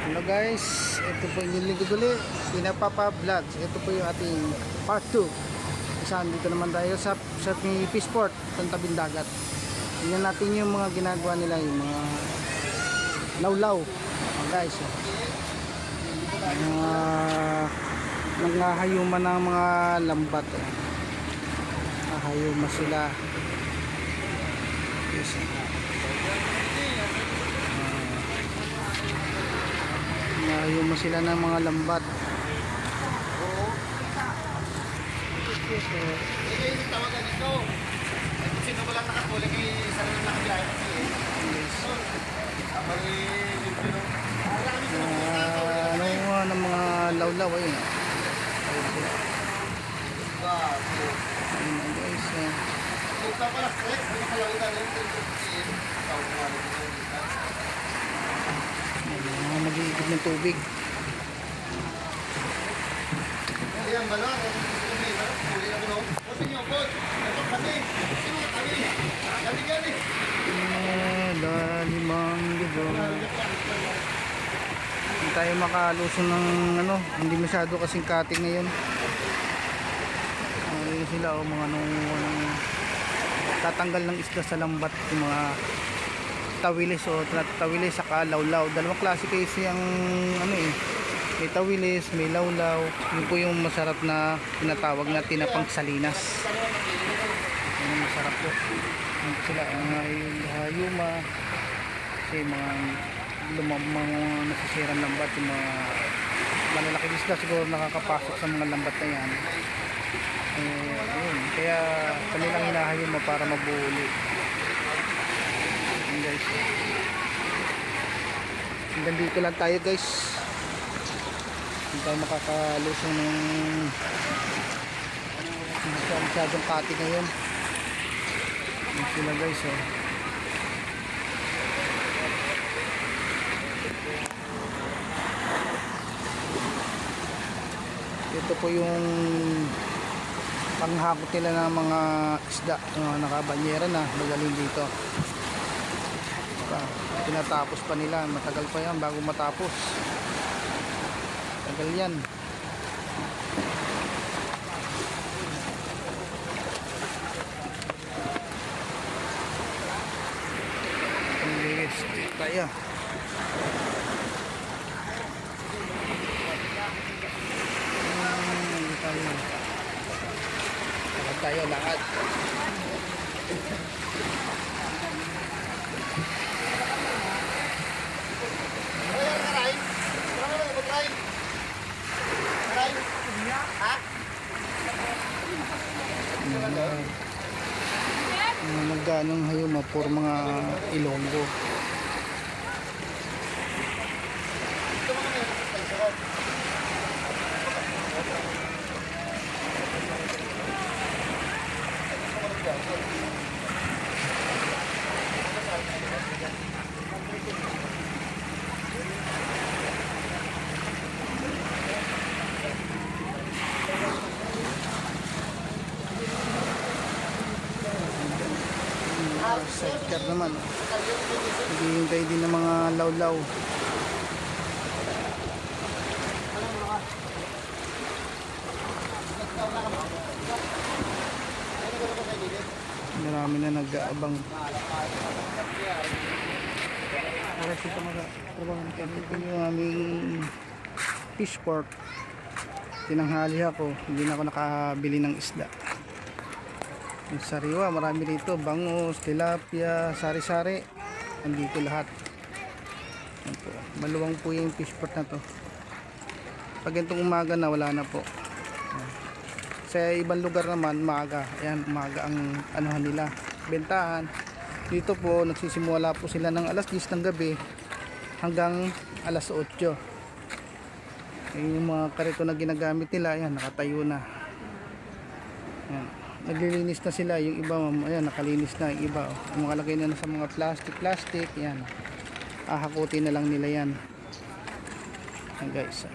Hello guys, ito po yung lingkod uli, Pinapapa Vlogs. Ito po yung ating part 2. Saan dito naman tayo sa Fishport, itong tabing dagat. Tingnan natin yung mga ginagawa nila, yung mga lawlaw. Guys, nanghahayuman ng mga lambat. Nahayuman sila. Yes. Nahayuman sila ng mga lambat. Tawagan ito. Sino ba lang nakatulang yung isa na nakabiyahe kasi ano ng mga lawlaw ayun. Ayun guys. Ito pala stress, hindi kalautan ito. Mag-iikot ng tubig. Ayan ba lang? Huli na ko. O sinyo po. Ito kami. Sino kami? Kami gani. Dalimang libong. Hindi tayo makalusong ng ano, hindi masyado kasing cutting ngayon. Ayun sila o mga nung tatanggal ng isda sa lambat, yung mga tawilis o tawilis saka lawlaw. Dalawang klase kasi ang ano eh, may tawilis, may lawlaw. Yun po yung masarap na tinatawag na tinapang salinas. Yun yung masarap po. Yun po sila mga hayuma kasi mga mga nasisirang lambat, yung mga malalaking isda siguro nakakapasok sa mga lambat na yan. Ayun, kaya kanilang hinahayuma para mabuhuli. Ayun guys, hanggang dito lang tayo guys, hindi tayo makakalusong ng masyadong kati ngayon. Ayun sila guys oh. Ito po yung panghakot nila ng mga isda, nakabanyera na magaling dito. Tinatapos pa nila, matagal pa yan bago matapos. Tagal yan. Yes, tayo. Tayo lahat. Magganong hayuma for mga Ilonggo. Sidecar naman, naghihintay din ng mga lawlaw. Marami na nag-aabang. Para sito mag-trabaho yung aming fishport. Tinanghali ako, hindi na ako nakabili ng isda. Yung sariwa, marami rito, bangus, tilapia, sari-sari, andito lahat. Ito, maluwang po yung fishport na to. Pag itong umaga na, wala na po. Sa ibang lugar naman, maaga. Ayan, umaga ang anuhan nila, bentahan. Dito po, nagsisimula po sila ng alas 10 ng gabi hanggang alas 8. Ayan yung mga karito na ginagamit nila, ayan, nakatayo na. Ayan. Naglilinis na sila, yung iba ayan, nakalinis na yung iba, yung mga lagay na sa mga plastic yan, hahakutin na lang nila yan. Ayan guys,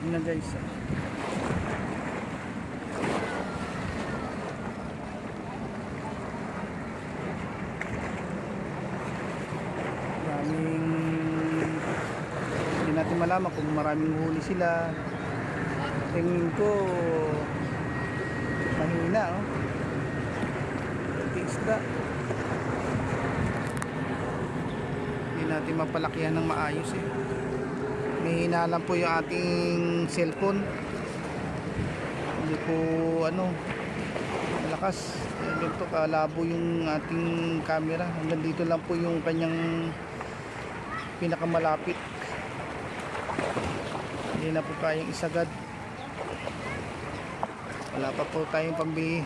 yun na guys. malaman kung maraming huli sila. Tingin ko mahina, oh. Isda. Hindi natin mapalakihan ng maayos eh. Mahina lang po yung ating cellphone. Hindi po malakas. Ganito kalabo yung ating camera. Hanggang dito lang po yung kanyang pinakamalapit. Hindi na po kayang isagad. Wala pa po tayong pambili.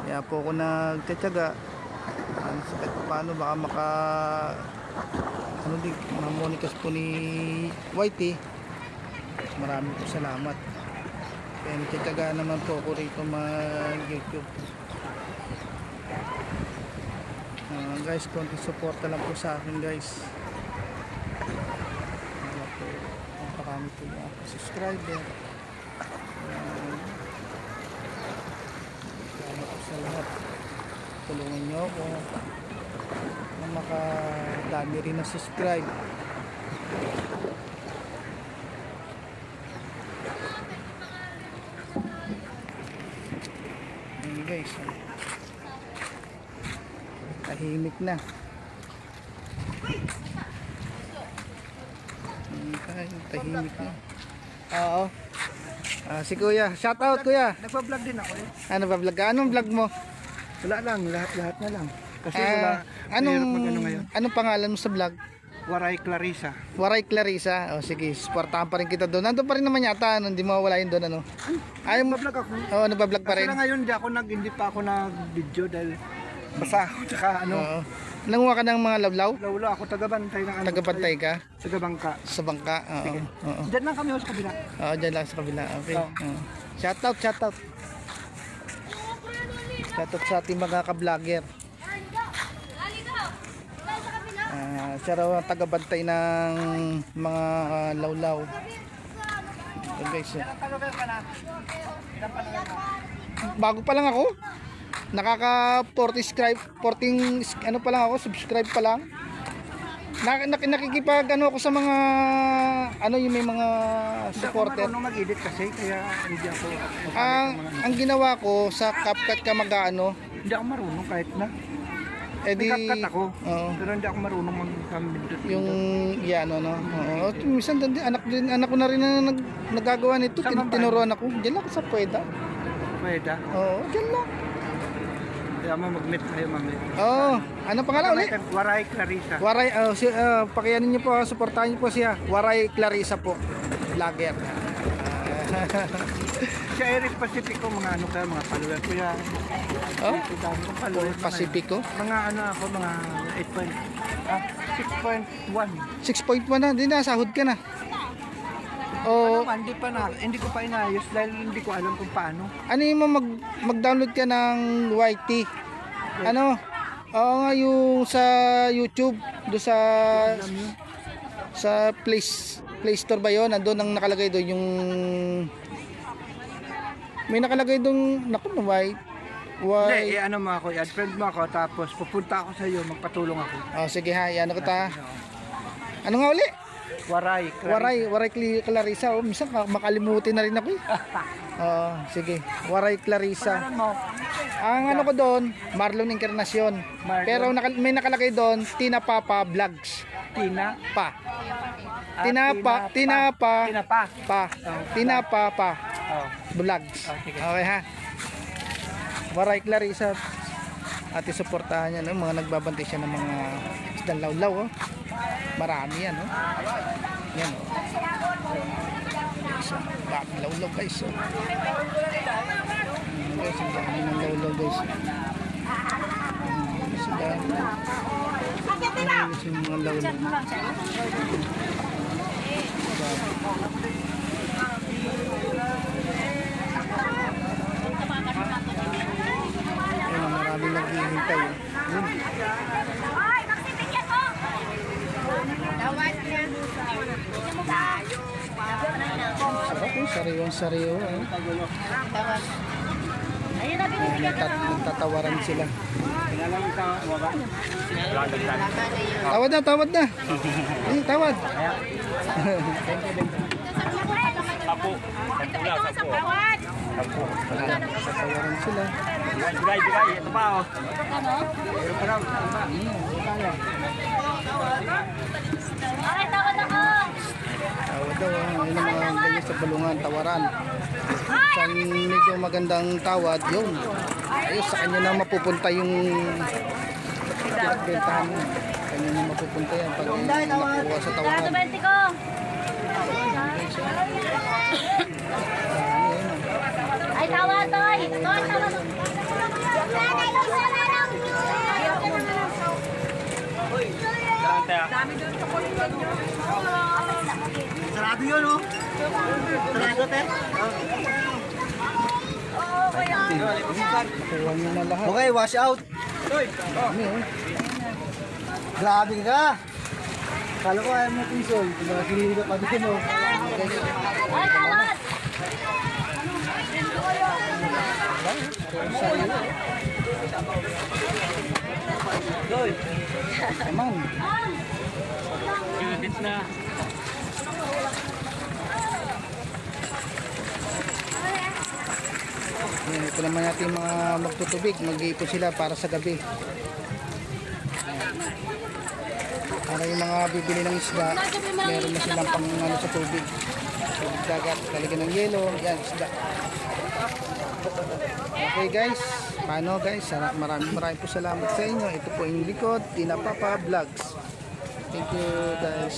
Kaya po ako nagtsatsaga. Paano baka mamonikas po ni Whitey. Marami po salamat. Kaya nagtsatsaga naman po ako rito mag-YouTube. Guys, konti suporta lang po sa akin guys. Napakarami po yung ako subscriber. Salamat po sa lahat. Tulungan nyo ako na makadami rin na subscribe. Ayan guys, tahimik na. Tahimik na. Oo. Si Kuya, shout out Kuya. Nagpa-vlog din ako eh. Ano ba vlog ka? Anong vlog mo? Wala lang, lahat na lang. Kasi mahirap mag-ano ngayon. Anong pangalan mo sa vlog? Waray Clarissa. Waray Clarissa. O sige, supportahan pa rin kita doon. Nandun pa rin naman yata, hindi mawawala yun doon, ano? Ayaw mo Nagpa-vlog ako. Oo, nagpa-vlog pa Kasi rin. lang ngayon hindi pa ako nag-video dahil basa ako tsaka Oo. Nanguha ka ng mga lawlaw? Lawlo ako tagabantay ng Tagapantay ka? Sa bangka. Sa bangka? Oo. Oo. Diyan lang kami sa kabila. Oo, dyan lang sa kabila. Okay. Oo. Oo. Shout out. Shout out sa ating mga ka-vlogger. Siya raw ang tagabantay ng mga lawlaw. So guys, bago pa lang ako. Nakaka 40 ano pa lang ako, subscribe pa lang. Nakikipag ako sa mga yung may mga supporter. Hindi ako mag-edit kasi kaya hindi ako Ang ginawa ko sa CapCut ka hindi ako marunong kahit na. Di CapCut ako. Oo. Pero hindi ako marunong mag-camera. Yung Oo. Minsan anak ko na rin na nagagawa nito. Tinuruan ako. Diyan lang sa Pueda. Pwede. Oo, diyan lang. Kaya mag-meet tayo mamaya. Oo. Anong pangalan ulit? Waray Clarissa. Waray, pakianin niyo po, suportahan niyo po siya. Waray Clarissa po. Vlogger. Sa Aries Pacifico, mga mga follower ko yan. Oh? Followers Pacifico? mga mga 6.1. 6.1 na, hindi na, sahod ka na. O, Hindi ko pa inayos dahil hindi ko alam kung paano. ano yung mag-download ka ng YT? Ano? Oo nga, yung sa YouTube, do sa Play Store ba yun? Nandun ang nakalagay doon yung may nakalagay doon, naku na Hindi, ano mo ako, i-add friend mo ako, tapos pupunta ako sa iyo, magpatulong ako. Oh, sige ha, yan ako ta. Ano nga uli? Waray Clarissa. Oh, minsan makalimutin na rin ako eh. Sige. Waray Clarissa. Pagkalan mo, Ang ano ko doon, Marlon Encarnacion. Marlon. Pero may nakalagay doon, Tina Papa Vlogs. Tina. Pa. Tinapa. Tinapa Oh. Vlogs. Sige. Okay ha. Waray Clarissa. At isuportahan niya, no? Mga nagbabantay siya ng mga isdang lawlaw. Oh. Marami yan. Oh. Yan. Oh. Dami lawlaw guys. Oh. Guys, ang dami ng lawlaw guys. Ang dami. Yung mga lawlaw. Ayun, maraming naghihintay. Yun. Sarap eh, sariwang-sariwa. Nagtatawaran sila. Tawad na, tawad na. Ay, tawad. Nagtatawaran sila. Okay, tawad ako. Tawad daw, yun ang mga ganyan sa balungan, tawaran. Saan medyo magandang tawad, yun. Ayos, sa kanya na mapupunta yung pinagbentahan mo. Kanya na mapupunta yan pag nakuha sa tawaran. Tawad 20 ko. Ay, tawad, Toy. Toy, tawad. Sarado yun, oh. Sarado, te. Nakuha niyo na lahat. Okay, wash out. Dami, oh. Grabe ka. Kala ko ayaw mo piso. Pinakasili ka pa din, oh. Ay, tawad. Naman. Ayan, ito naman natin mga magtutubig. Mag-iipon sila para sa gabi. Para yung mga bibili ng isda, meron na silang pang ano, sa tubig. Tubig dagat, lalagyan ng yelo, yan, isda. Okay guys, paano guys? Maraming po salamat sa inyo. Ito po yung likod, Tinapapa Vlogs. Thank you guys.